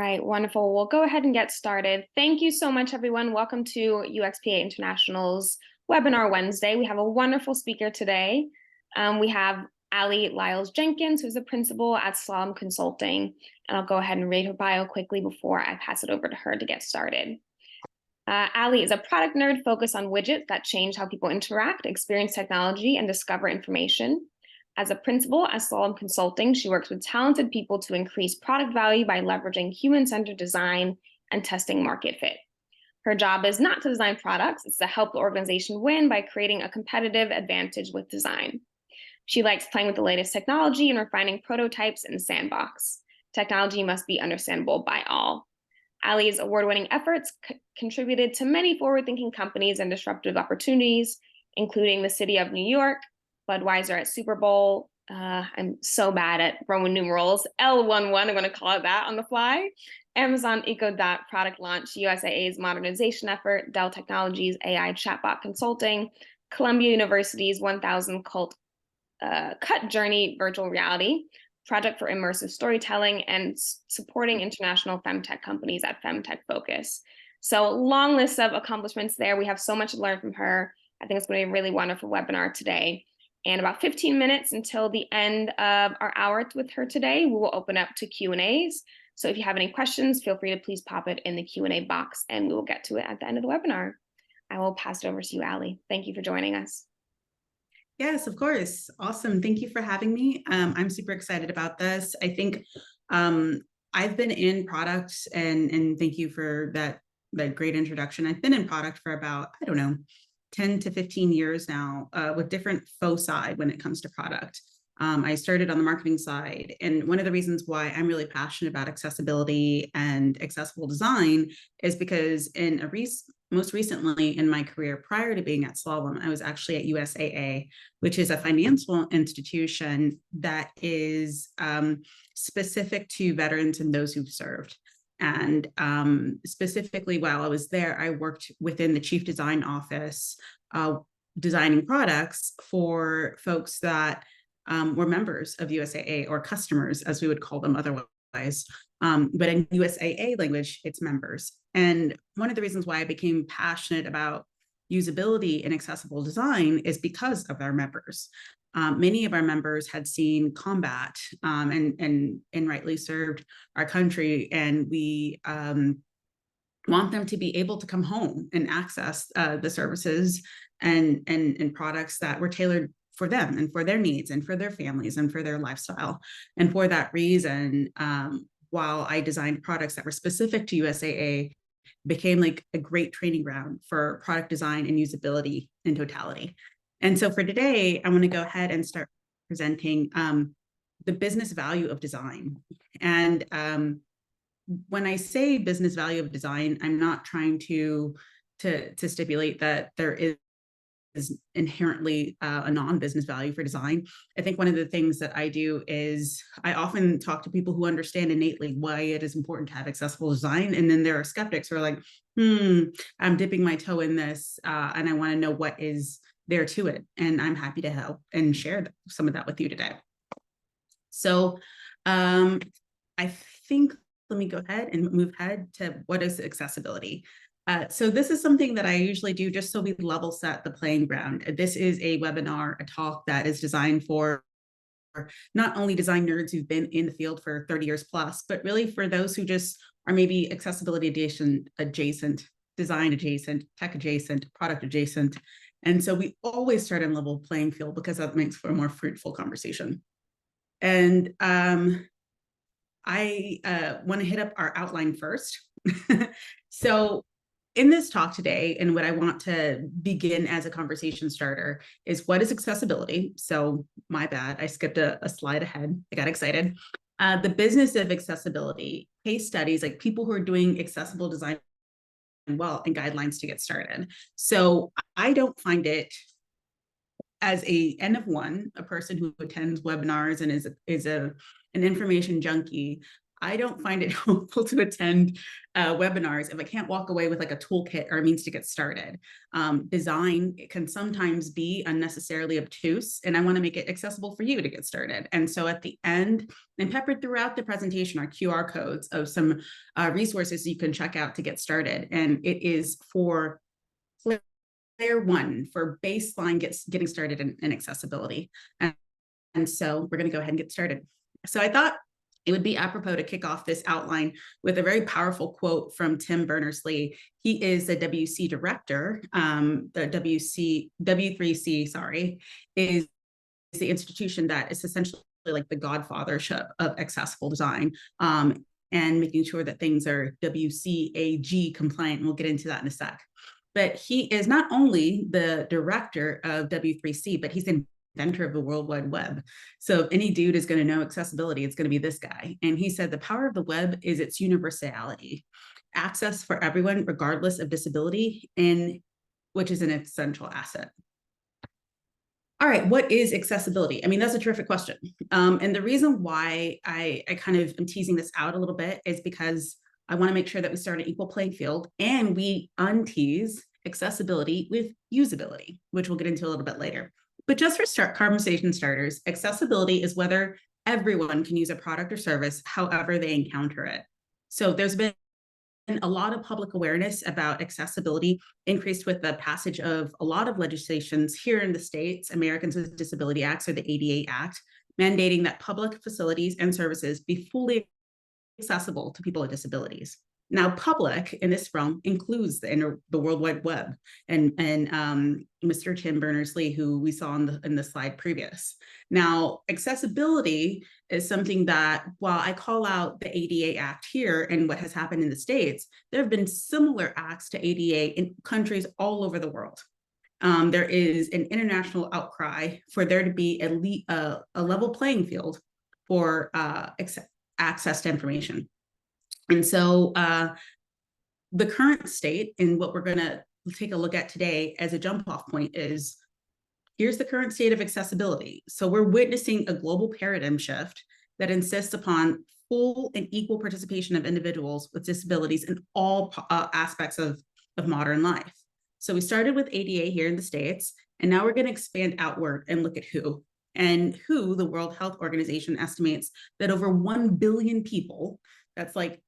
right, wonderful. We'll go ahead and get started. Thank you so much, everyone. Welcome to UXPA International's Webinar Wednesday. We have a wonderful speaker today. We have Ali Lyles-Jenkins, who's the principal at Slalom Consulting. And I'll go ahead and read her bio quickly before I pass it over to her to get started. Ali is a product nerd focused on widgets that change how people interact, experience technology, and discover information. As a principal at Slalom Consulting, she works with talented people to increase product value by leveraging human-centered design and testing market fit. Her job is not to design products, it's to help the organization win by creating a competitive advantage with design. She likes playing with the latest technology and refining prototypes in the sandbox. Technology must be understandable by all. Ali's award-winning efforts contributed to many forward-thinking companies and disruptive opportunities, including the City of New York, Budweiser at Super Bowl. I'm so bad at Roman numerals. L11, I'm going to call it that on the fly. Amazon EcoDot product launch, USAA's modernization effort, Dell Technologies AI chatbot consulting, Columbia University's 1000 cut journey virtual reality, project for immersive storytelling, and supporting international femtech companies at Femtech Focus. So long list of accomplishments there. We have so much to learn from her. I think it's going to be a really wonderful webinar today. And about 15 minutes until the end of our hour with her today, we will open up to Q&As. So if you have any questions, feel free to please pop it in the Q&A box and we will get to it at the end of the webinar. I will pass it over to you, Ali. Thank you for joining us. Yes, of course. Awesome. Thank you for having me. I'm super excited about this. I think I've been in products and thank you for that great introduction. I've been in product for about, 10 to 15 years now with different foci when it comes to product. I started on the marketing side, and one of the reasons why I'm really passionate about accessibility and accessible design is because most recently in my career prior to being at Slalom, I was actually at USAA, which is a financial institution that is specific to veterans and those who've served. And specifically while I was there, I worked within the chief design office, designing products for folks that were members of USAA, or customers, as we would call them otherwise. But in USAA language, it's members. And one of the reasons why I became passionate about usability and accessible design is because of our members. Many of our members had seen combat and rightly served our country, and we want them to be able to come home and access the services and products that were tailored for them and for their needs and for their families and for their lifestyle. And for that reason, while I designed products that were specific to USAA, became like a great training ground for product design and usability in totality. And so for today, I want to go ahead and start presenting the business value of design. And when I say business value of design, I'm not trying to stipulate that there is inherently a non-business value for design. I think one of the things that I do is I often talk to people who understand innately why it is important to have accessible design. And then there are skeptics who are like, I'm dipping my toe in this and I want to know what is there to it. And I'm happy to help and share some of that with you today. So I think, let me go ahead and move ahead to what is accessibility. So this is something that I usually do just so we level set the playing ground. This is a webinar, a talk that is designed for not only design nerds who've been in the field for 30 years plus, but really for those who just are maybe accessibility adjacent, design adjacent, tech adjacent, product adjacent. And so we always start on level playing field because that makes for a more fruitful conversation. And I want to hit up our outline first. So in this talk today, and what I want to begin as a conversation starter is, what is accessibility? So my bad, I skipped a slide ahead. I got excited. The business of accessibility, case studies, like people who are doing accessible design well, and guidelines to get started. So I don't find it as a N of one, a person who attends webinars and is an information junkie. I don't find it helpful to attend webinars if I can't walk away with like a toolkit or a means to get started. Design can sometimes be unnecessarily obtuse, and I want to make it accessible for you to get started. And so at the end, and peppered throughout the presentation, are QR codes of some resources you can check out to get started. And it is for layer one, for baseline getting started in accessibility. And so we're going to go ahead and get started. So I thought it would be apropos to kick off this outline with a very powerful quote from Tim Berners-Lee. He is the WC director. The W3C, sorry, is the institution that is essentially like the godfathership of accessible design, and making sure that things are WCAG compliant. And we'll get into that in a sec. But he is not only the director of W3C, but he's the inventor of the World Wide Web. So if any dude is going to know accessibility, it's going to be this guy. And he said the power of the web is its universality, access for everyone, regardless of disability, and which is an essential asset. All right, what is accessibility? I mean, that's a terrific question. And the reason why I kind of am teasing this out a little bit is because I want to make sure that we start an equal playing field and we untease accessibility with usability, which we'll get into a little bit later. But just for conversation starters, accessibility is whether everyone can use a product or service however they encounter it. So there's been a lot of public awareness about accessibility, increased with the passage of a lot of legislations here in the States, Americans with Disability Acts, or the ADA Act, mandating that public facilities and services be fully accessible to people with disabilities. Now, public in this realm includes the World Wide Web and Mr. Tim Berners-Lee, who we saw in the slide previous. Now, accessibility is something that, while I call out the ADA Act here and what has happened in the States, there have been similar acts to ADA in countries all over the world. There is an international outcry for there to be a level playing field for access to information. And so the current state, and what we're going to take a look at today as a jump off point, is here's the current state of accessibility. So we're witnessing a global paradigm shift that insists upon full and equal participation of individuals with disabilities in all aspects of modern life. So we started with ADA here in the States, and now we're going to expand outward and look at WHO. And WHO, the World Health Organization, estimates that over 1 billion people, that's like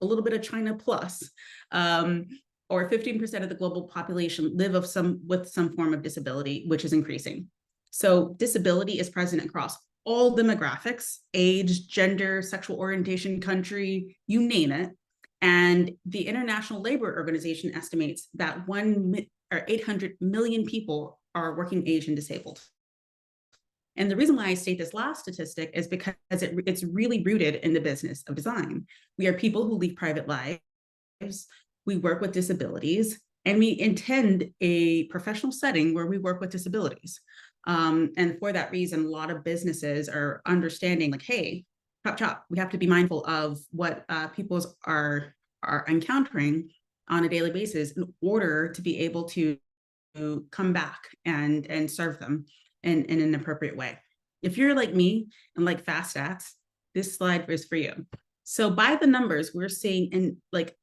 a little bit of China plus, or 15% of the global population live with some form of disability, which is increasing. So disability is present across all demographics, age, gender, sexual orientation, country, you name it. And the International Labor Organization estimates that 800 million people are working age and disabled. And the reason why I state this last statistic is because it's really rooted in the business of design. We are people who lead private lives, we work with disabilities, and we intend a professional setting where we work with disabilities. And for that reason, a lot of businesses are understanding like, hey, chop, chop, we have to be mindful of what people are encountering on a daily basis in order to be able to come back and serve them in an appropriate way. If you're like me and like fast stats, this slide is for you. So by the numbers, we're seeing in like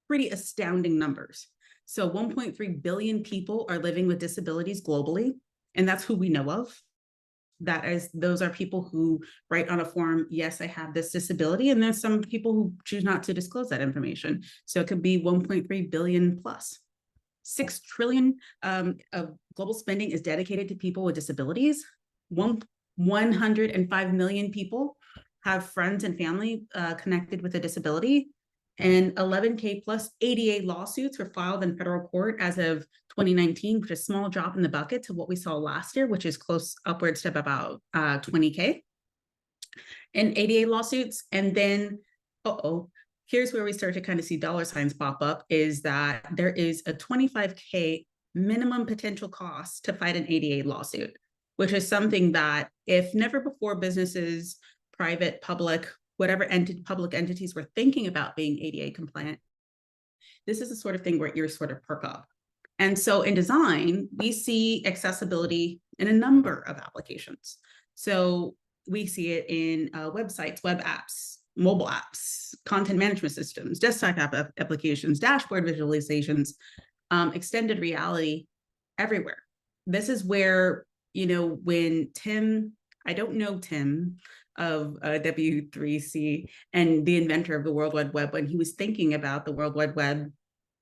pretty astounding numbers. So 1.3 billion people are living with disabilities globally, and that's who we know of. Those are people who write on a form, yes, I have this disability, and there's some people who choose not to disclose that information. So it could be 1.3 billion plus. 6 trillion of global spending is dedicated to people with disabilities. 105 million people have friends and family connected with a disability. And 11K plus 88 lawsuits were filed in federal court as of 2019, which is a small drop in the bucket to what we saw last year, which is close upwards to about 20K in 88 lawsuits. And then, here's where we start to kind of see dollar signs pop up, is that there is a 25K minimum potential cost to fight an ADA lawsuit, which is something that if never before businesses, private, public, whatever public entities were thinking about being ADA compliant, this is the sort of thing where ears sort of perk up. And so in design, we see accessibility in a number of applications. So we see it in websites, web apps, mobile apps, content management systems, desktop applications, dashboard visualizations, extended reality everywhere. This is where, when Tim, I don't know Tim of W3C and the inventor of the World Wide Web, when he was thinking about the World Wide Web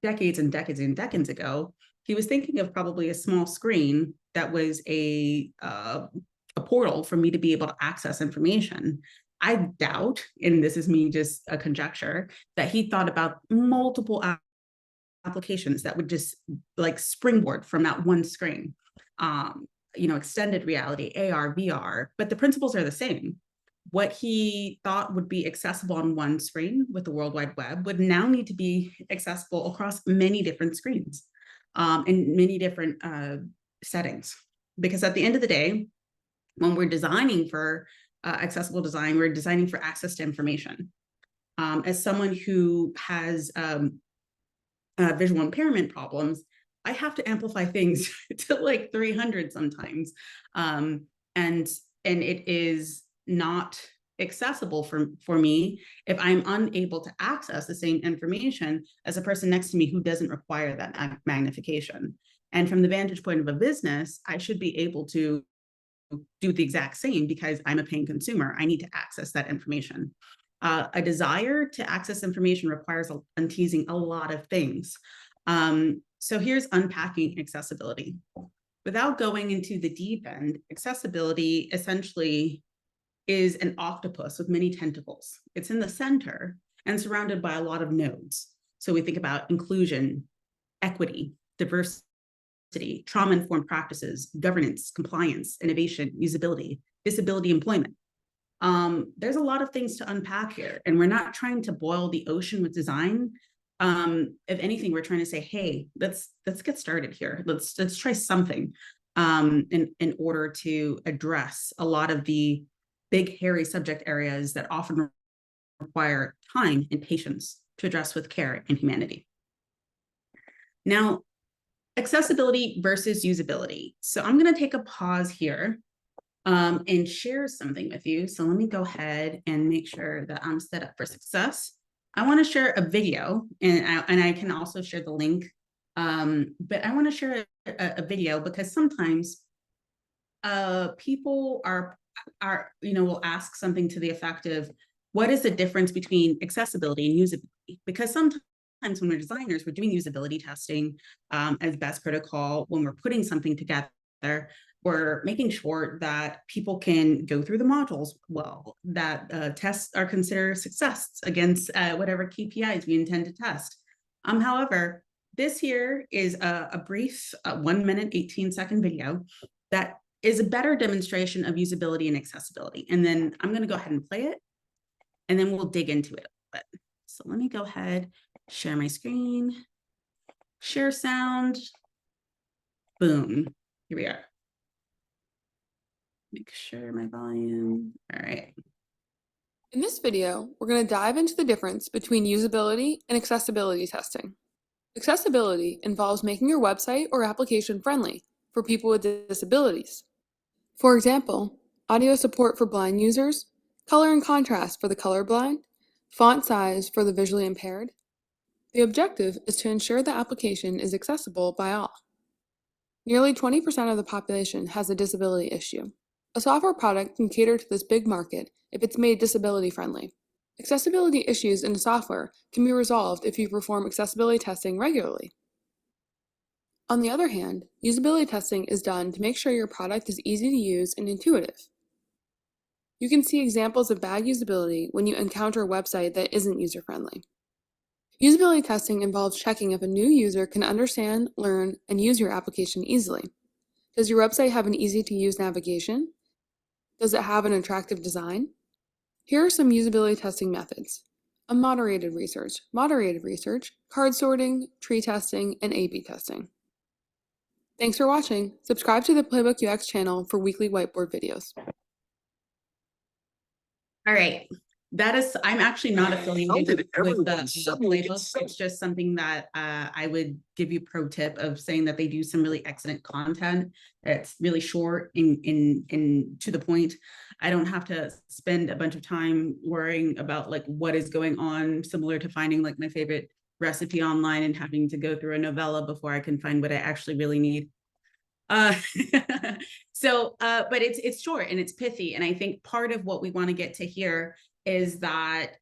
decades and decades and decades ago, he was thinking of probably a small screen that was a portal for me to be able to access information. I doubt, and this is me just a conjecture, that he thought about multiple applications that would just like springboard from that one screen. Extended reality, AR, VR, but the principles are the same. What he thought would be accessible on one screen with the World Wide Web would now need to be accessible across many different screens, in many different settings. Because at the end of the day, when we're designing for accessible design, we're designing for access to information. As someone who has visual impairment problems, I have to amplify things to like 300 sometimes. And it is not accessible for me if I'm unable to access the same information as a person next to me who doesn't require that magnification. And from the vantage point of a business, I should be able to do the exact same because I'm a paying consumer. I need to access that information. A desire to access information requires unteasing a lot of things. So here's unpacking accessibility. Without going into the deep end, accessibility essentially is an octopus with many tentacles. It's in the center and surrounded by a lot of nodes. So we think about inclusion, equity, diversity, trauma-informed practices, governance, compliance, innovation, usability, disability employment. There's a lot of things to unpack here, and we're not trying to boil the ocean with design. If anything, we're trying to say, hey, let's get started here. Let's try something in order to address a lot of the big, hairy subject areas that often require time and patience to address with care and humanity. Now, accessibility versus usability. So I'm going to take a pause here and share something with you. So let me go ahead and make sure that I'm set up for success. I want to share a video, and I can also share the link. But I want to share a video because sometimes people will ask something to the effect of, what is the difference between accessibility and usability? Because sometimes when we're designers, we're doing usability testing as best protocol. When we're putting something together, we're making sure that people can go through the modules well, that tests are considered success against whatever KPIs we intend to test. However, this here is a brief 1 minute, 18-second video that is a better demonstration of usability and accessibility. And then I'm going to go ahead and play it, and then we'll dig into it a little bit. So let me go ahead, share my screen, share sound, boom, here we are. Make sure my volume, all right. In this video, we're going to dive into the difference between usability and accessibility testing. Accessibility involves making your website or application friendly for people with disabilities. For example, audio support for blind users, color and contrast for the colorblind, font size for the visually impaired. The objective is to ensure the application is accessible by all. Nearly 20% of the population has a disability issue. A software product can cater to this big market if it's made disability friendly. Accessibility issues in software can be resolved if you perform accessibility testing regularly. On the other hand, usability testing is done to make sure your product is easy to use and intuitive. You can see examples of bad usability when you encounter a website that isn't user-friendly. Usability testing involves checking if a new user can understand, learn, and use your application easily. Does your website have an easy-to-use navigation? Does it have an attractive design? Here are some usability testing methods: unmoderated research, moderated research, card sorting, tree testing, and A/B testing. Thanks for watching. Subscribe to the Playbook UX channel for weekly whiteboard videos. All right, That is, I'm actually not affiliated with the labels. It's It's just something that I would give you pro tip of saying that they do some really excellent content. It's really short and to the point. I don't have to spend a bunch of time worrying about like what is going on, similar to finding like my favorite recipe online and having to go through a novella before I can find what I actually really need. Uh, but it's short and it's pithy. And I think part of what we want to get to here is that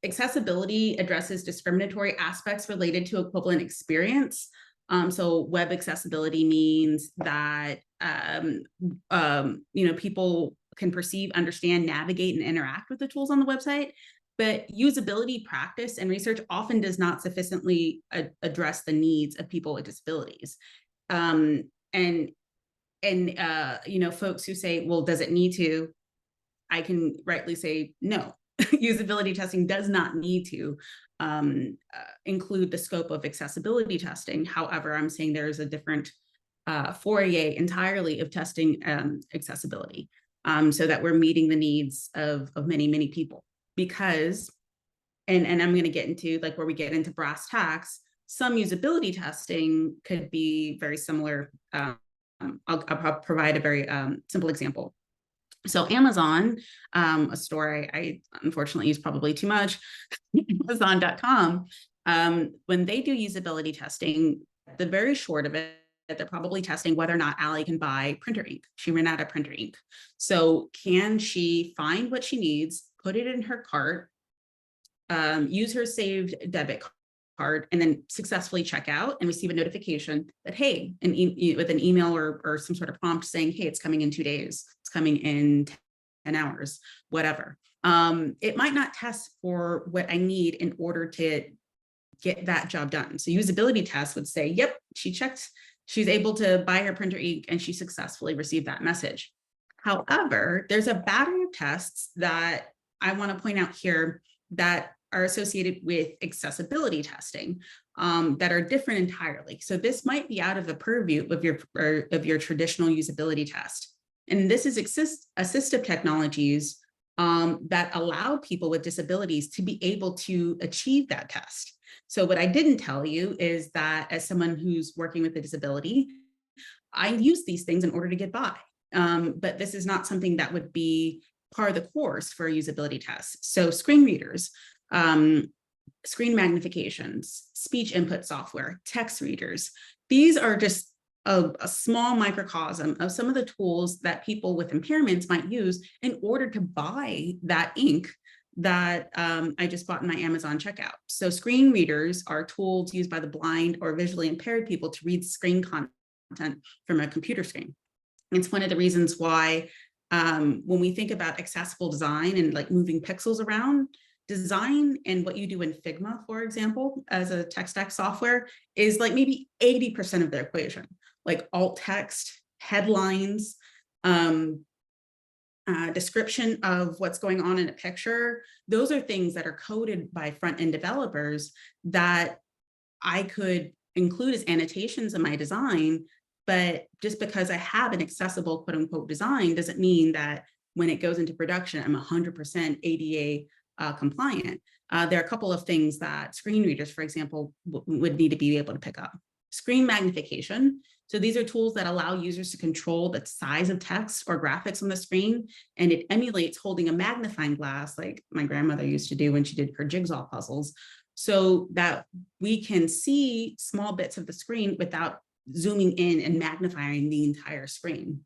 accessibility addresses discriminatory aspects related to equivalent experience. So web accessibility means that people can perceive, understand, navigate, and interact with the tools on the website. But usability practice and research often does not sufficiently address the needs of people with disabilities. And folks who say, well, does it need to? I can rightly say no. Usability testing does not need to include the scope of accessibility testing. However, I'm saying there is a different foyer entirely of testing accessibility, so that we're meeting the needs of many, many people. Because, and I'm going to get into like where we get into brass tacks, some usability testing could be very similar. I'll provide a very simple example. So Amazon, a store I unfortunately use probably too much, Amazon.com, when they do usability testing, the very short of it, they're probably testing whether or not Allie can buy printer ink. She ran out of printer ink. So can she find what she needs, put it in her cart, use her saved debit card, and then successfully check out and receive a notification that, hey, with an email or some sort of prompt saying, hey, it's coming in 2 days, it's coming in 10 hours, whatever. It might not test for what I need in order to get that job done. So usability tests would say, yep, she checked, she's able to buy her printer ink and she successfully received that message. However, there's a battery of tests that I want to point out here that are associated with accessibility testing that are different entirely. So this might be out of the purview of your traditional usability test. And this is assistive technologies that allow people with disabilities to be able to achieve that test. So what I didn't tell you is that as someone who's working with a disability, I use these things in order to get by. But this is not something that would be part of the course for a usability test. So screen readers, screen magnifications, speech input software, text readers. These are just a small microcosm of some of the tools that people with impairments might use in order to buy that ink that I just bought in my Amazon checkout. So screen readers are tools used by the blind or visually impaired people to read screen content from a computer screen. It's one of the reasons why when we think about accessible design and like moving pixels around, design and what you do in Figma, for example, as a tech stack software is like maybe 80% of the equation, like alt text, headlines, description of what's going on in a picture. Those are things that are coded by front-end developers that I could include as annotations in my design. But just because I have an accessible quote unquote design doesn't mean that when it goes into production, I'm 100% ADA compliant. There are a couple of things that screen readers, for example, would need to be able to pick up. Screen magnification. So these are tools that allow users to control the size of text or graphics on the screen, and it emulates holding a magnifying glass like my grandmother used to do when she did her jigsaw puzzles, so that we can see small bits of the screen without zooming in and magnifying the entire screen.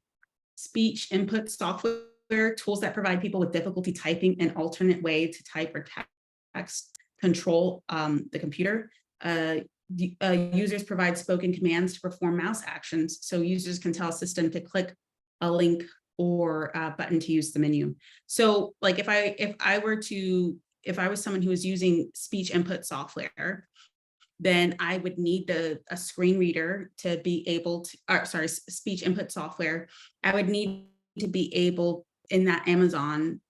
Speech input software, tools that provide people with difficulty typing an alternate way to type or text, control the computer. Users provide spoken commands to perform mouse actions, so users can tell a system to click a link or a button to use the menu. So like if I was someone who was using speech input software, then I would need a screen reader to be able to, speech input software. I would need to be able, in that Amazon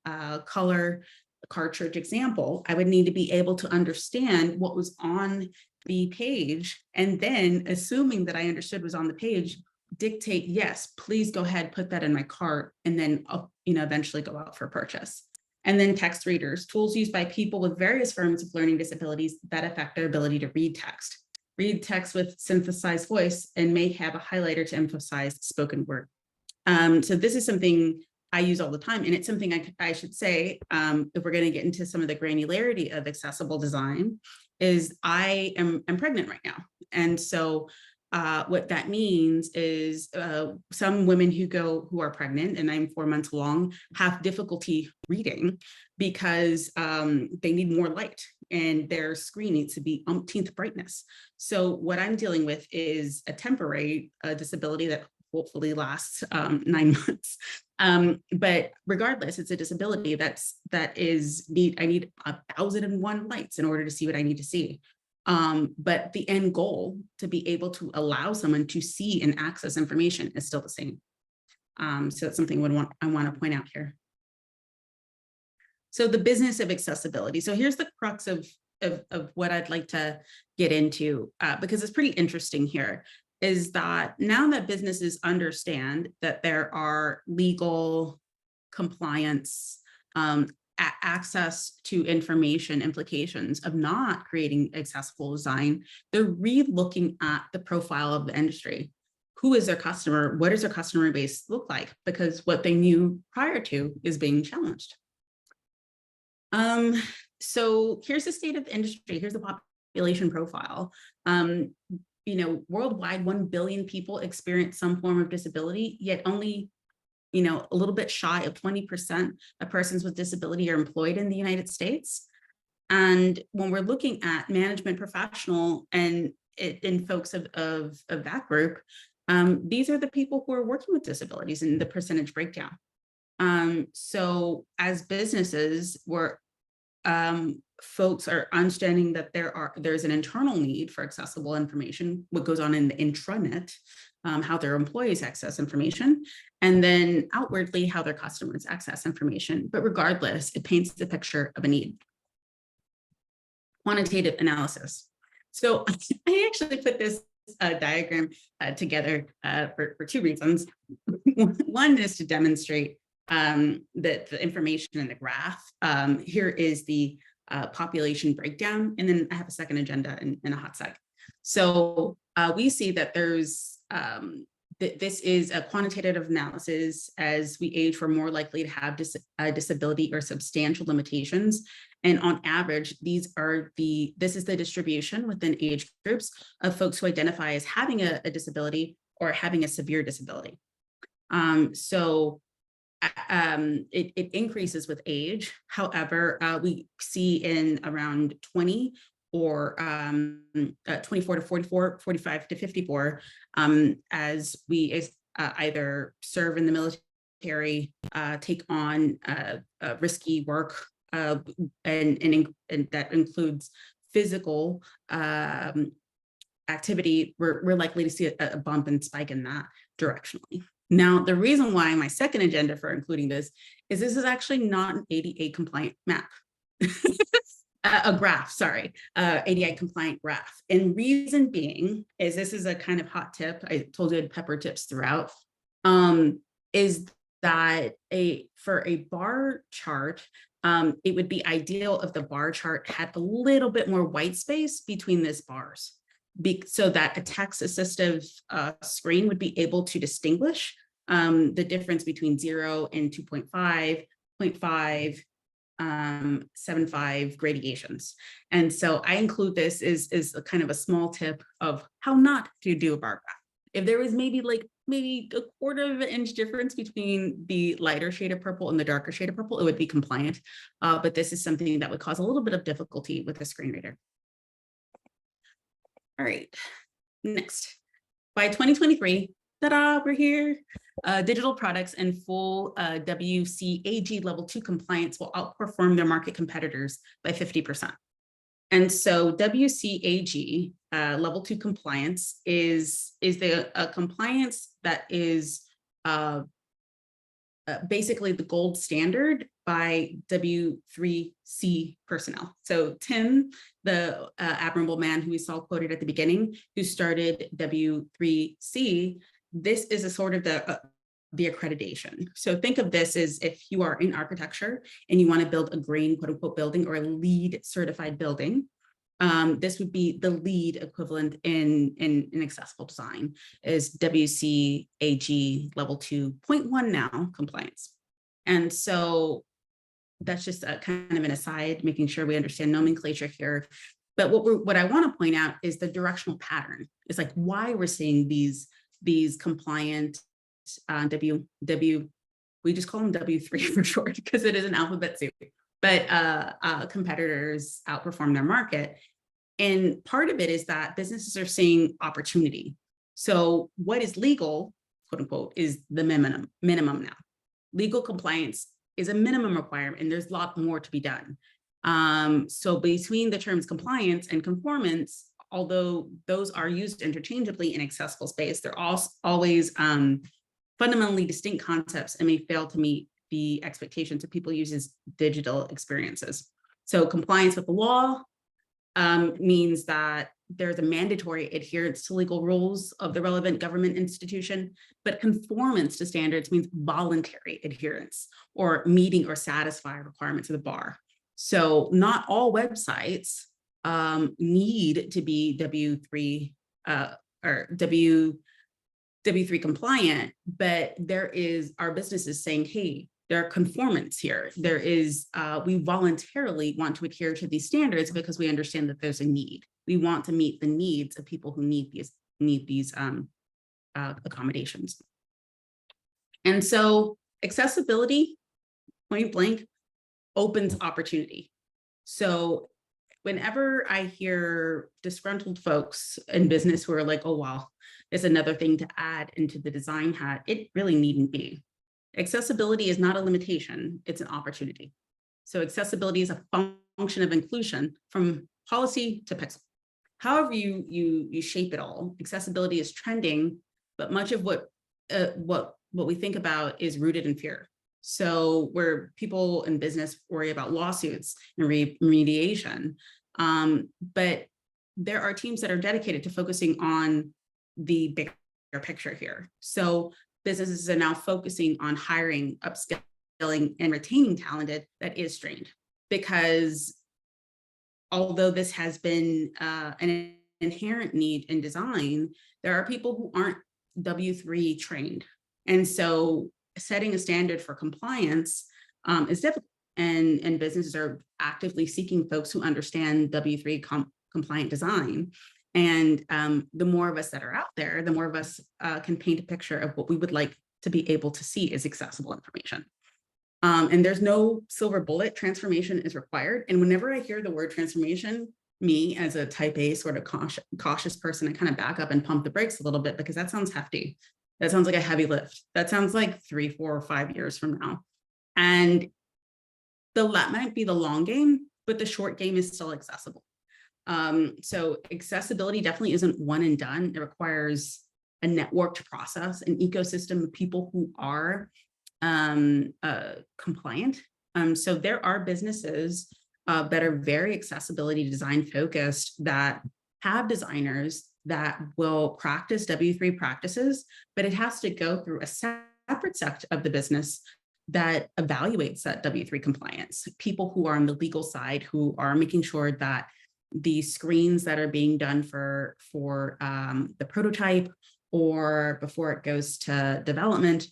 color cartridge example, I would need to be able to understand what was on the page, and then assuming that I understood was on the page, dictate, yes, please go ahead, put that in my cart, and then I'll, eventually go out for purchase. And then text readers, tools used by people with various forms of learning disabilities that affect their ability to read text. Read text with synthesized voice and may have a highlighter to emphasize spoken word. So this is something I use all the time, and it's something I should say, if we're going to get into some of the granularity of accessible design, is I'm pregnant right now. And so what that means is some women who are pregnant, and I'm 4 months along, have difficulty reading because they need more light and their screen needs to be umpteenth brightness. So what I'm dealing with is a temporary disability that hopefully lasts 9 months. But regardless, it's a disability I need 1,001 lights in order to see what I need to see. But the end goal, to be able to allow someone to see and access information, is still the same. So that's something I want to point out here. So the business of accessibility. So here's the crux of what I'd like to get into, because it's pretty interesting here, is that now that businesses understand that there are legal, compliance, access to information implications of not creating accessible design, they're re-looking at the profile of the industry. Who is their customer? What does their customer base look like? Because what they knew prior to is being challenged. So here's the state of the industry. Here's the population profile. Worldwide, 1 billion people experience some form of disability, yet only a little bit shy of 20% of persons with disability are employed in the United States. And when we're looking at management professional and folks of that group, these are the people who are working with disabilities in the percentage breakdown. So as businesses, folks are understanding that there's an internal need for accessible information, what goes on in the intranet, how their employees access information, and then outwardly how their customers access information. But regardless, it paints the picture of a need. Quantitative analysis. So I actually put this diagram together for 2 reasons. One is to demonstrate that the information in the graph. Here is the population breakdown, and then I have a second agenda in a hot sec. So we see that there's this is a quantitative analysis. As we age, we're more likely to have disability or substantial limitations. And on average, this is the distribution within age groups of folks who identify as having a disability or having a severe disability. It increases with age. However, we see in around 20 or 24 to 44, 45 to 54, as we either serve in the military, take on risky work, and that includes physical activity, we're likely to see a bump and spike in that directionally. Now, the reason why my second agenda for including this is actually not an ADA compliant map. A graph, sorry, ADA compliant graph. And reason being is this is a kind of hot tip. I told you I'd pepper tips throughout, is that for a bar chart, it would be ideal if the bar chart had a little bit more white space between these bars, so that a text assistive screen would be able to distinguish the difference between 0 and 2.5, 0.5, 7.5 gradations. And so I include this as a kind of a small tip of how not to do a bar graph. If there was maybe a quarter of an inch difference between the lighter shade of purple and the darker shade of purple, it would be compliant. But this is something that would cause a little bit of difficulty with a screen reader. All right, next. By 2023, ta-da, we're here. Digital products and full WCAG level 2 compliance will outperform their market competitors by 50%. And so WCAG level 2 compliance is the compliance that is basically the gold standard by W3C personnel. So Tim, the admirable man who we saw quoted at the beginning, who started W3C, this is a sort of the accreditation. So think of this as if you are in architecture and you want to build a green, quote unquote, building or a LEED certified building. This would be the LEED equivalent in accessible design is WCAG level 2.1 now compliance. And so that's just a kind of an aside, making sure we understand nomenclature here. But what I want to point out is the directional pattern. It's like why we're seeing these compliant we just call them W3 for short because it is an alphabet soup, but competitors outperform their market. And part of it is that businesses are seeing opportunity. So what is legal, quote unquote, is the minimum now. Legal compliance is a minimum requirement, and there's a lot more to be done. So between the terms compliance and conformance, although those are used interchangeably in accessible space, they're always fundamentally distinct concepts and may fail to meet the expectations of people using digital experiences. So compliance with the law means that there's a mandatory adherence to legal rules of the relevant government institution, but conformance to standards means voluntary adherence or meeting or satisfy requirements of the bar. So not all websites need to be W3 or W3 compliant, but there is our businesses saying, hey, there are conformance here. There is, we voluntarily want to adhere to these standards because we understand that there's a need. We want to meet the needs of people who need these accommodations. And so accessibility, point blank, opens opportunity. So whenever I hear disgruntled folks in business who are like, oh, wow, it's another thing to add into the design hat, it really needn't be. Accessibility is not a limitation, it's an opportunity. So accessibility is a function of inclusion from policy to pixel. However you shape it all, accessibility is trending, but much of what we think about is rooted in fear. So where people in business worry about lawsuits and remediation, but there are teams that are dedicated to focusing on the bigger picture here. So businesses are now focusing on hiring, upskilling, and retaining talent that is strained. Because although this has been an inherent need in design, there are people who aren't W3 trained. And so setting a standard for compliance is difficult. And businesses are actively seeking folks who understand W3 compliant design. And the more of us that are out there, the more of us can paint a picture of what we would like to be able to see as accessible information. And there's no silver bullet. Transformation is required. And whenever I hear the word transformation, me as a type A sort of cautious person, I kind of back up and pump the brakes a little bit because that sounds hefty. That sounds like a heavy lift. That sounds like 3, 4, or 5 years from now. And that might be the long game, but the short game is still accessible. So accessibility definitely isn't one and done. It requires a networked process, an ecosystem of people who are compliant. So there are businesses that are very accessibility design focused that have designers that will practice W3 practices, but it has to go through a separate sect of the business that evaluates that W3 compliance. People who are on the legal side, who are making sure that the screens that are being done for the prototype or before it goes to development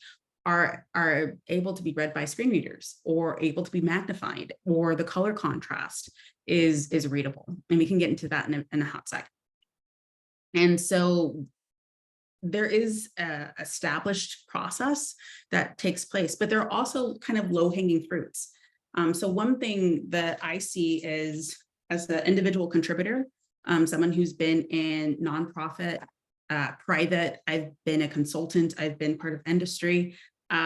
are able to be read by screen readers or able to be magnified, or the color contrast is readable. And we can get into that in a hot sec. And so there is an established process that takes place, but there are also kind of low-hanging fruits. So one thing that I see is, as the individual contributor, someone who's been in nonprofit, private, I've been a consultant, I've been part of industry.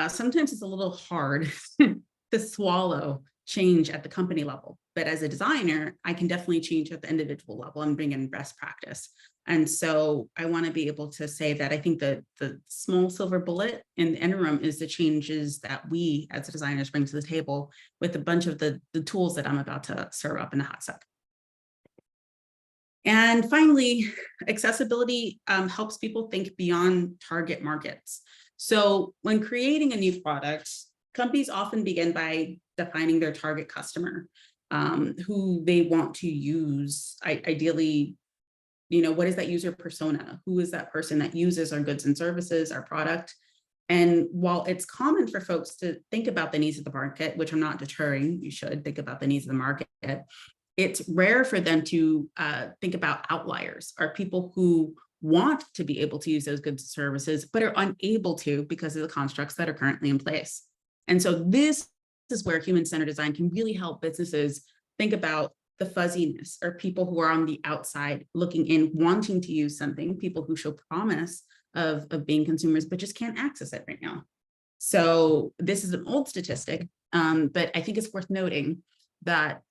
Sometimes it's a little hard to swallow change at the company level, but as a designer, I can definitely change at the individual level and bring in best practice. And so I want to be able to say that I think the small silver bullet in the interim is the changes that we as designers bring to the table with a bunch of the tools that I'm about to serve up in the hot sec. And finally, accessibility helps people think beyond target markets. So when creating a new product, companies often begin by defining their target customer, who they want to use. Ideally, what is that user persona? Who is that person that uses our goods and services, our product? And while it's common for folks to think about the needs of the market, which I'm not deterring, you should think about the needs of the market, it's rare for them to think about outliers, or people who want to be able to use those goods and services, but are unable to because of the constructs that are currently in place. And so this is where human-centered design can really help businesses think about the fuzziness, or people who are on the outside looking in, wanting to use something, people who show promise of being consumers, but just can't access it right now. So this is an old statistic, but I think it's worth noting that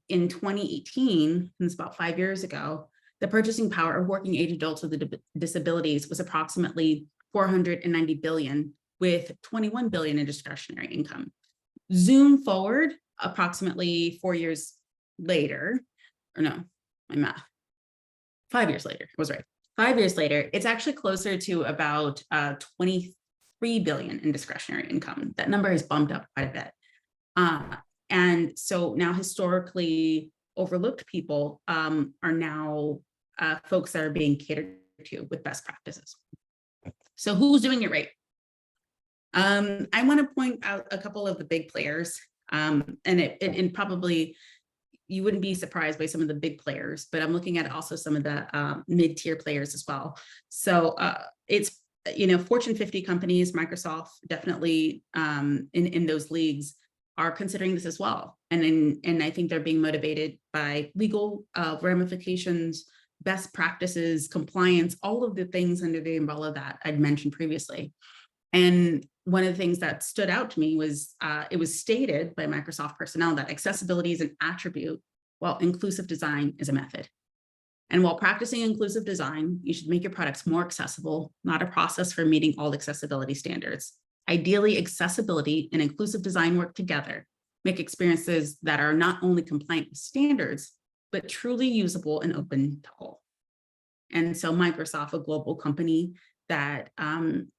in 2018, and it's about 5 years ago, the purchasing power of working age adults with disabilities was approximately 490 billion, with 21 billion in discretionary income. Zoom forward approximately 4 years later, or no, my math, 5 years later, I was right. 5 years later, it's actually closer to about 23 billion in discretionary income. That number has bumped up quite a bit. And so now historically overlooked people are now folks that are being catered to with best practices. So who's doing it right? I want to point out a couple of the big players, and probably you wouldn't be surprised by some of the big players, but I'm looking at also some of the mid-tier players as well. So it's, Fortune 50 companies, Microsoft definitely in those leagues are considering this as well. And I think they're being motivated by legal ramifications, best practices, compliance, all of the things under the umbrella that I'd mentioned previously. And one of the things that stood out to me was it was stated by Microsoft personnel that accessibility is an attribute, while inclusive design is a method. And while practicing inclusive design, you should make your products more accessible, not a process for meeting all accessibility standards. Ideally, accessibility and inclusive design work together, make experiences that are not only compliant with standards, but truly usable and open to all. And so Microsoft, a global company that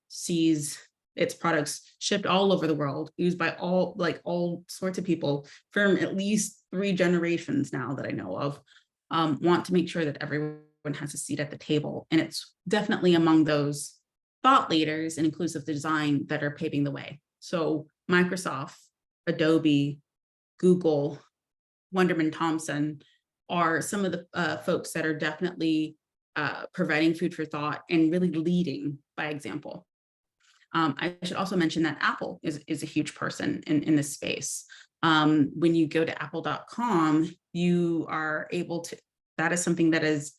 sees its products shipped all over the world, used by all sorts of people from at least 3 generations now that I know of, want to make sure that everyone has a seat at the table. And it's definitely among those thought leaders in inclusive design that are paving the way. So Microsoft, Adobe, Google, Wunderman Thompson are some of the folks that are definitely providing food for thought and really leading by example. I should also mention that Apple is a huge person in this space. When you go to apple.com, you are able to, that is something that is,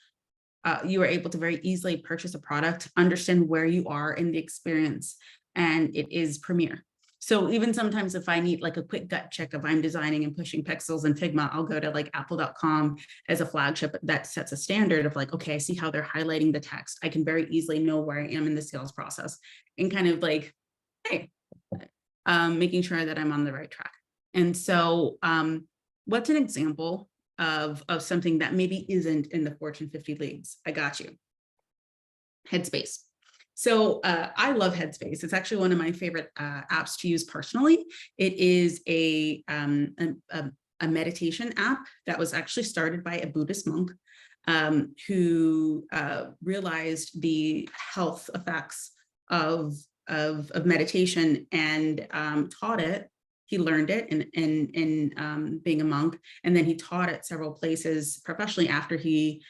you are able to very easily purchase a product, understand where you are in the experience, and it is premier. So even sometimes if I need like a quick gut check, if I'm designing and pushing pixels in Figma, I'll go to like apple.com as a flagship that sets a standard of like, okay, I see how they're highlighting the text. I can very easily know where I am in the sales process and kind of like, hey, making sure that I'm on the right track. And so what's an example of something that maybe isn't in the Fortune 50 leagues? I got you. Headspace. So I love Headspace. It's actually one of my favorite apps to use personally. It is a meditation app that was actually started by a Buddhist monk who realized the health effects of meditation and taught it. He learned it in being a monk, and then he taught it several places professionally after he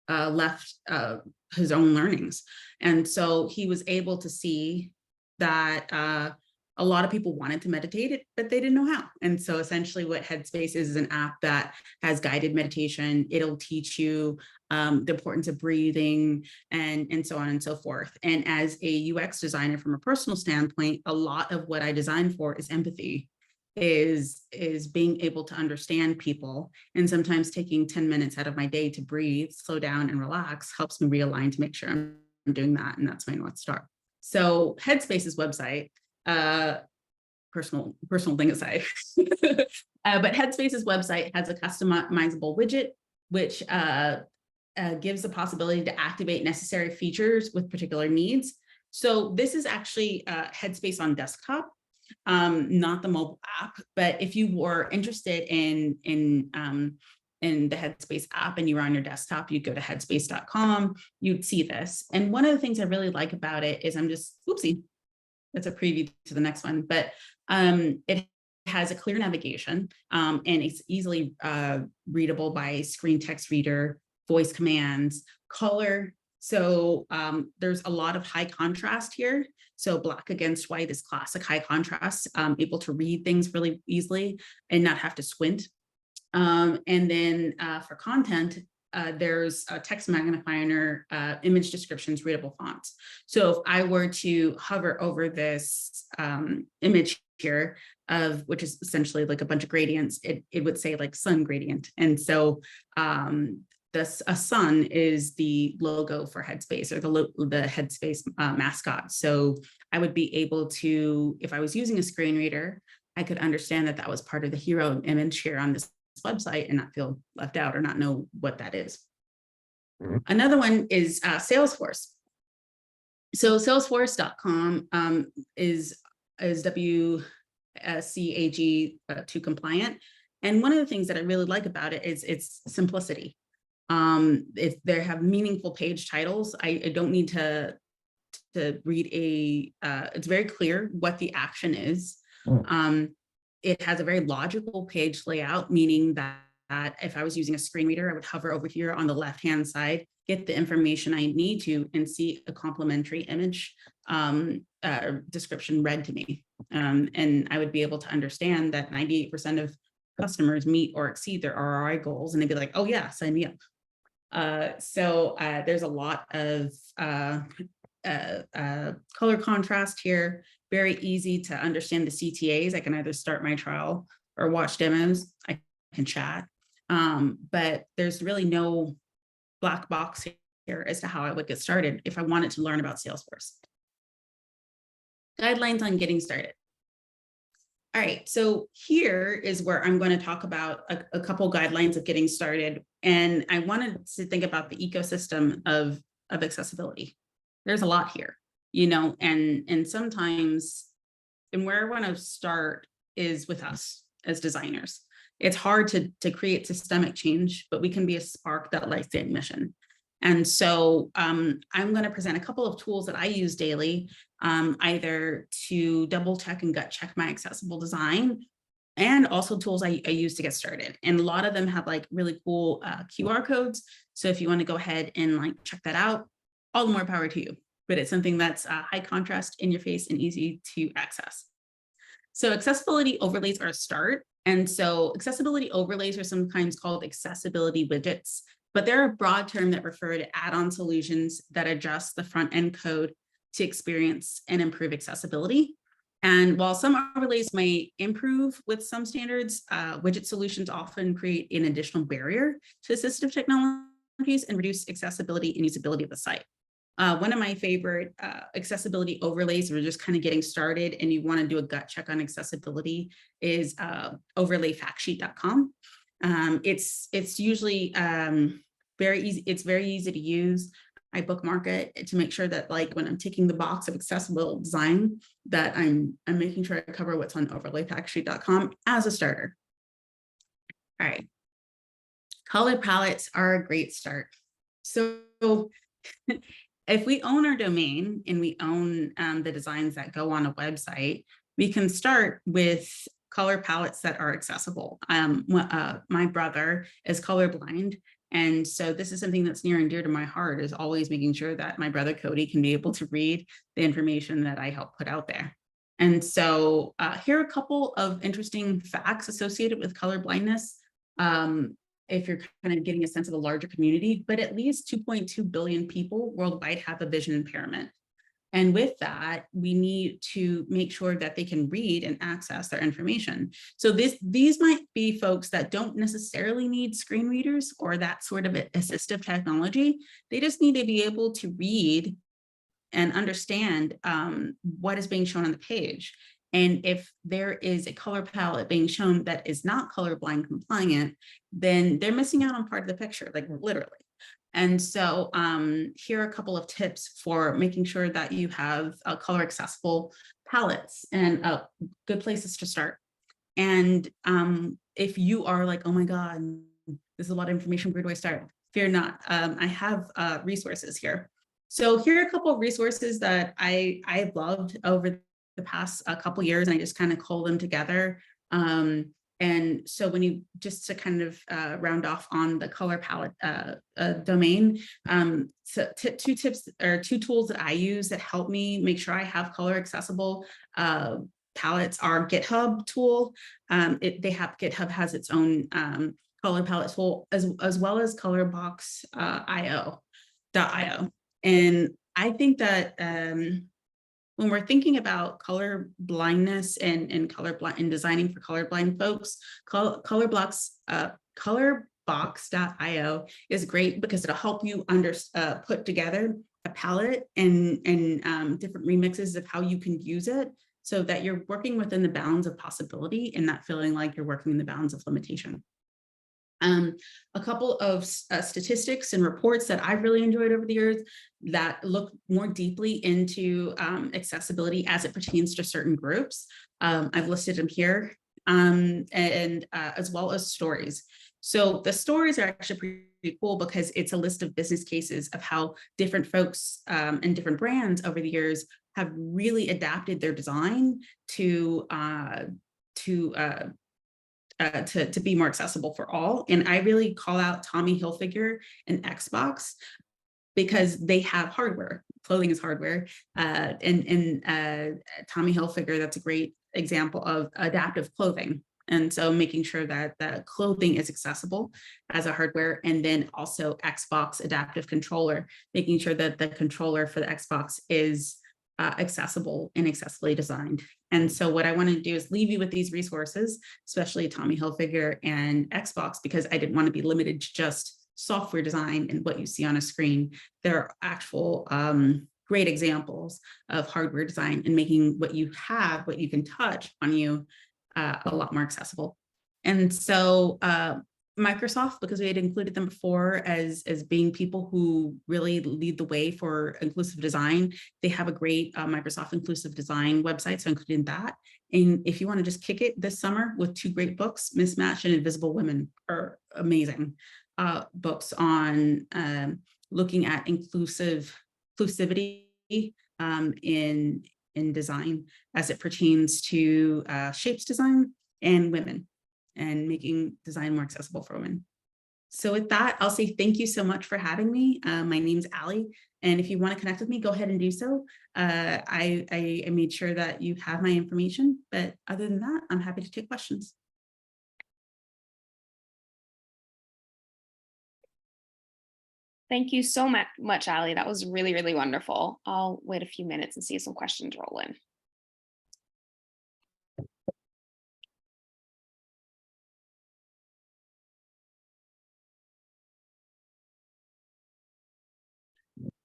left his own learnings. And so he was able to see that a lot of people wanted to meditate, but they didn't know how. And so essentially what Headspace is an app that has guided meditation. It'll teach you the importance of breathing and so on and so forth. And as a UX designer, from a personal standpoint, a lot of what I design for is empathy, is being able to understand people. And sometimes taking 10 minutes out of my day to breathe, slow down and relax helps me realign to make sure I'm doing that. And that's my North Star. So Headspace's website, personal thing aside, but Headspace's website has a customizable widget, which gives the possibility to activate necessary features with particular needs. So this is actually Headspace on desktop, not the mobile app. But if you were interested in the Headspace app and you were on your desktop, you'd go to headspace.com, you'd see this. And one of the things I really like about it is oopsie, that's a preview to the next one, but it has a clear navigation, and it's easily readable by screen text reader, voice commands, color. So there's a lot of high contrast here. So black against white is classic high contrast, able to read things really easily and not have to squint. And then for content, there's a text magnifier, image descriptions, readable fonts. So if I were to hover over this image here, which is essentially like a bunch of gradients, it would say like sun gradient. And so a sun is the logo for Headspace, or the Headspace mascot. So I would be able to, if I was using a screen reader, I could understand that that was part of the hero image here on this website and not feel left out or not know what that is. Another one is Salesforce. So Salesforce.com is WCAG2 compliant. And one of the things that I really like about it is its simplicity. If they have meaningful page titles, I don't need to read it's very clear what the action is. It has a very logical page layout, meaning that if I was using a screen reader, I would hover over here on the left-hand side, get the information I need to, and see a complementary image description read to me. And I would be able to understand that 98% of customers meet or exceed their ROI goals, and they'd be like, oh yeah, sign me up. So there's a lot of color contrast here, very easy to understand the CTAs. I can either start my trial or watch demos. I can chat, but there's really no black box here as to how I would get started if I wanted to learn about Salesforce. Guidelines on getting started. All right, so here is where I'm going to talk about a couple guidelines of getting started. And I wanted to think about the ecosystem of accessibility. There's a lot here, and sometimes, and where I want to start is with us as designers. It's hard to create systemic change, but we can be a spark that lights the ignition. And so I'm going to present a couple of tools that I use daily, either to double check and gut check my accessible design, and also tools I use to get started. And a lot of them have like really cool QR codes. So if you want to go ahead and like check that out, all the more power to you. But it's something that's high contrast, in your face, and easy to access. So accessibility overlays are a start. And so accessibility overlays are sometimes called accessibility widgets, but they're a broad term that refer to add-on solutions that adjust the front-end code to experience and improve accessibility. And while some overlays may improve with some standards, widget solutions often create an additional barrier to assistive technologies and reduce accessibility and usability of the site. One of my favorite accessibility overlays, we're just kind of getting started and you want to do a gut check on accessibility, is overlayfactsheet.com. It's usually very easy. It's very easy to use. I bookmark it to make sure that, like, when I'm taking the box of accessible design, that I'm making sure I cover what's on overlayfactsheet.com as a starter. All right. Color palettes are a great start. So if we own our domain and we own the designs that go on a website, we can start with color palettes that are accessible. My brother is colorblind, and so this is something that's near and dear to my heart, is always making sure that my brother Cody can be able to read the information that I help put out there. And so here are a couple of interesting facts associated with color blindness. If you're kind of getting a sense of the larger community, but at least 2.2 billion people worldwide have a vision impairment. And with that, we need to make sure that they can read and access their information. So these might be folks that don't necessarily need screen readers or that sort of assistive technology. They just need to be able to read and understand what is being shown on the page. And if there is a color palette being shown that is not colorblind compliant, then they're missing out on part of the picture, like literally. And so here are a couple of tips for making sure that you have color accessible palettes and good places to start. And if you are like, oh my God, this is a lot of information, where do I start? Fear not, I have resources here. So here are a couple of resources that I've loved over the past couple years, and I just kind of cull them together. And so when you, just to kind of round off on the color palette domain, so two tips or two tools that I use that help me make sure I have color accessible palettes are GitHub tool. GitHub has its own color palette tool, as well as colorbox.io. And I think that when we're thinking about color blindness and colorblind and designing for colorblind folks, colorbox.io is great because it'll help you put together a palette and different remixes of how you can use it, so that you're working within the bounds of possibility and not feeling like you're working in the bounds of limitation. A couple of statistics and reports that I've really enjoyed over the years that look more deeply into accessibility as it pertains to certain groups. I've listed them here, and as well as stories. So the stories are actually pretty cool because it's a list of business cases of how different folks and different brands over the years have really adapted their design to be more accessible for all. And I really call out Tommy Hilfiger and Xbox because they have hardware. Clothing is hardware. And Tommy Hilfiger, that's a great example of adaptive clothing. And so making sure that the clothing is accessible as a hardware, and then also Xbox adaptive controller, making sure that the controller for the Xbox is accessible and accessibly designed. And so what I want to do is leave you with these resources, especially Tommy Hilfiger and Xbox, because I didn't want to be limited to just software design and what you see on a screen. There are actual great examples of hardware design and making what you have, what you can touch on you, a lot more accessible. And so Microsoft, because we had included them before as being people who really lead the way for inclusive design, they have a great Microsoft inclusive design website, so I included that. And if you want to just kick it this summer with two great books, Mismatched and Invisible Women are amazing books on looking at inclusivity in design as it pertains to shapes design and women, and making design more accessible for women. So with that, I'll say thank you so much for having me. My name's Allie, and if you want to connect with me, go ahead and do so. I made sure that you have my information, but other than that, I'm happy to take questions. Thank you so much, Allie. That was really, really wonderful. I'll wait a few minutes and see if some questions roll in.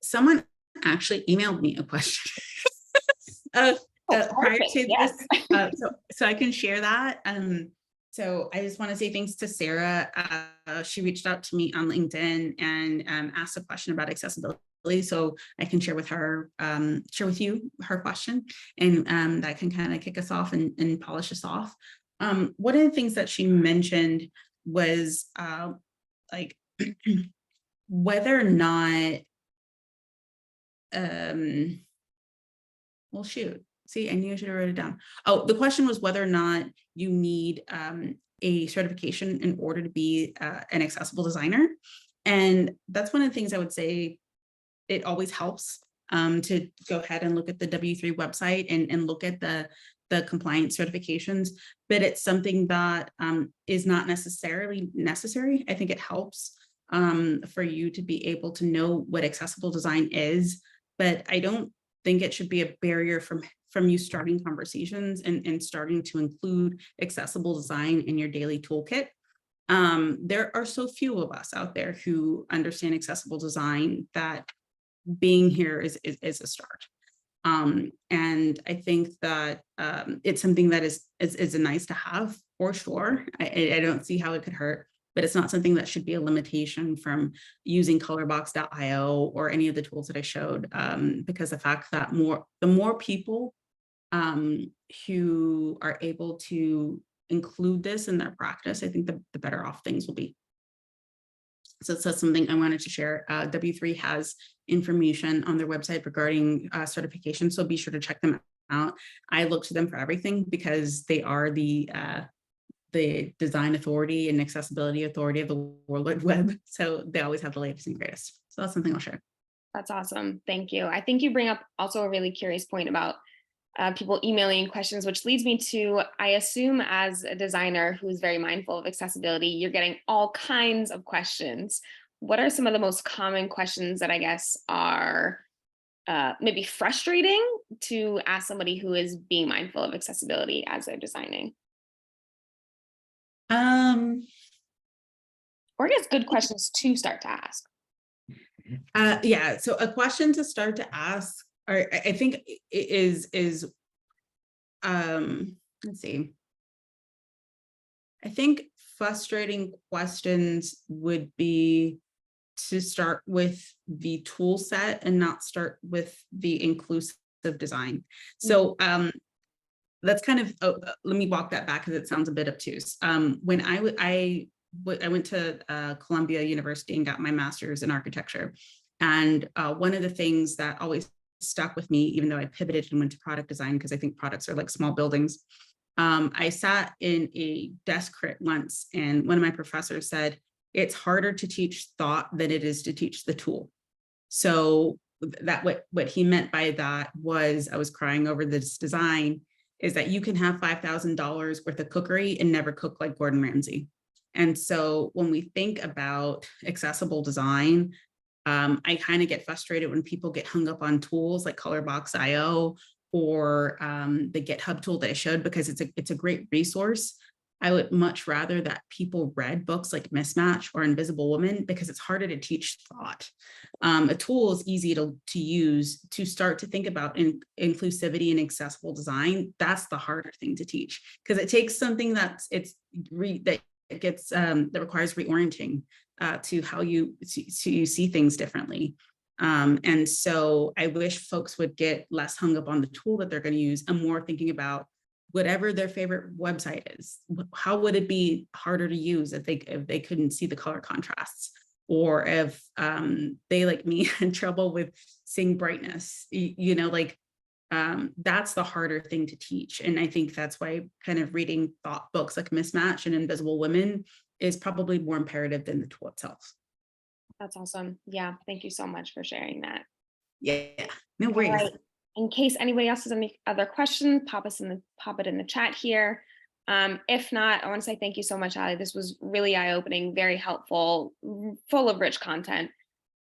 Someone actually emailed me a question prior to yes. this, so I can share that. So I just want to say thanks to Sarah. She reached out to me on LinkedIn and asked a question about accessibility. So I can share with her, share with you her question, and that can kind of kick us off and polish us off. One of the things that she mentioned was like whether or not, well, shoot. See, I knew I should have wrote it down. Oh, the question was whether or not you need a certification in order to be an accessible designer. And that's one of the things I would say, it always helps to go ahead and look at the W3 website and look at the compliance certifications, but it's something that is not necessarily necessary. I think it helps for you to be able to know what accessible design is, but I don't think it should be a barrier from you starting conversations and starting to include accessible design in your daily toolkit. There are so few of us out there who understand accessible design that being here is a start. And I think that it's something that is a nice to have for sure. I don't see how it could hurt, but it's not something that should be a limitation from using colorbox.io or any of the tools that I showed, because the fact that the more people who are able to include this in their practice, I think the better off things will be. So that's something I wanted to share. W3 has information on their website regarding certification, so be sure to check them out. I look to them for everything because they are the design authority and accessibility authority of the World Wide Web. So they always have the latest and greatest. So that's something I'll share. That's awesome. Thank you. I think you bring up also a really curious point about people emailing questions, which leads me to, I assume as a designer who's very mindful of accessibility, you're getting all kinds of questions. What are some of the most common questions that I guess are maybe frustrating to ask somebody who is being mindful of accessibility as they're designing? Or I guess good questions to start to ask. Yeah, so a question to start to ask, or I think is let's see. I think frustrating questions would be to start with the tool set and not start with the inclusive design. So that's kind of, let me walk that back because it sounds a bit obtuse. When I went to Columbia University and got my master's in architecture. And one of the things that always stuck with me, even though I pivoted and went to product design, because I think products are like small buildings. I sat in a desk crit once, and one of my professors said, it's harder to teach thought than it is to teach the tool. So that what he meant by that was, I was crying over this design, is that you can have $5,000 worth of cookery and never cook like Gordon Ramsay. And so when we think about accessible design, I kind of get frustrated when people get hung up on tools like colorbox.io or the GitHub tool that I showed, because it's a great resource. I would much rather that people read books like Mismatch or Invisible Woman, because it's harder to teach thought. A tool is easy to use to start to think about inclusivity and accessible design. That's the harder thing to teach, because it takes something that requires reorienting to how you see things differently. And so I wish folks would get less hung up on the tool that they're going to use and more thinking about whatever their favorite website is. How would it be harder to use if they couldn't see the color contrasts, or if they, like me, had trouble with seeing brightness, that's the harder thing to teach. And I think that's why kind of reading thought books like Mismatch and Invisible Women is probably more imperative than the tool itself. That's awesome. Yeah, thank you so much for sharing that. Yeah, no worries. Right. In case anybody else has any other questions, pop it in the chat here. If not, I want to say thank you so much, Ali. This was really eye-opening, very helpful, full of rich content.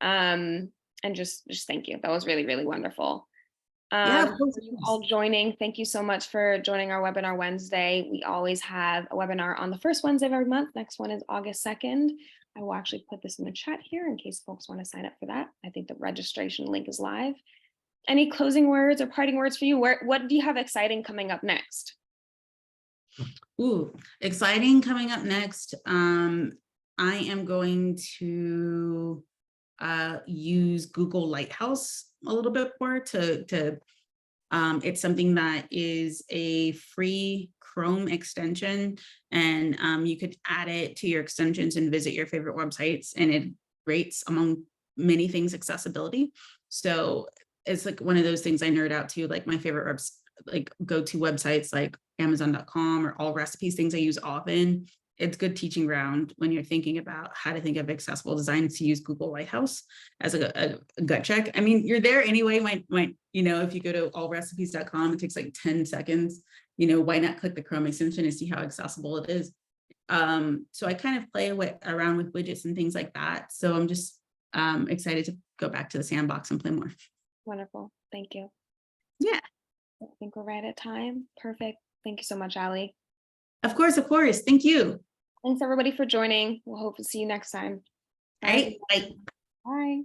And just thank you. That was really, really wonderful. Yeah, For you all joining, thank you so much for joining our webinar Wednesday. We always have a webinar on the first Wednesday of every month. Next one is August 2nd. I will actually put this in the chat here in case folks want to sign up for that. I think the registration link is live. Any closing words or parting words for you? What do you have exciting coming up next? Ooh, exciting coming up next. I am going to use Google Lighthouse a little bit more to it's something that is a free Chrome extension, and you could add it to your extensions and visit your favorite websites, and it rates among many things accessibility. So it's like one of those things I nerd out to, like my favorite like go-to websites like Amazon.com or All Recipes, things I use often. It's good teaching ground when you're thinking about how to think of accessible design, to use Google Lighthouse as a gut check. I mean, you're there anyway. If you go to allrecipes.com, it takes like 10 seconds. Why not click the Chrome extension and see how accessible it is? So I kind of play around with widgets and things like that. So I'm just excited to go back to the sandbox and play more. Wonderful. Thank you. Yeah. I think we're right at time. Perfect. Thank you so much, Ali. Of course. Thank you. Thanks everybody for joining. We'll hope to see you next time. All right. Bye. Bye.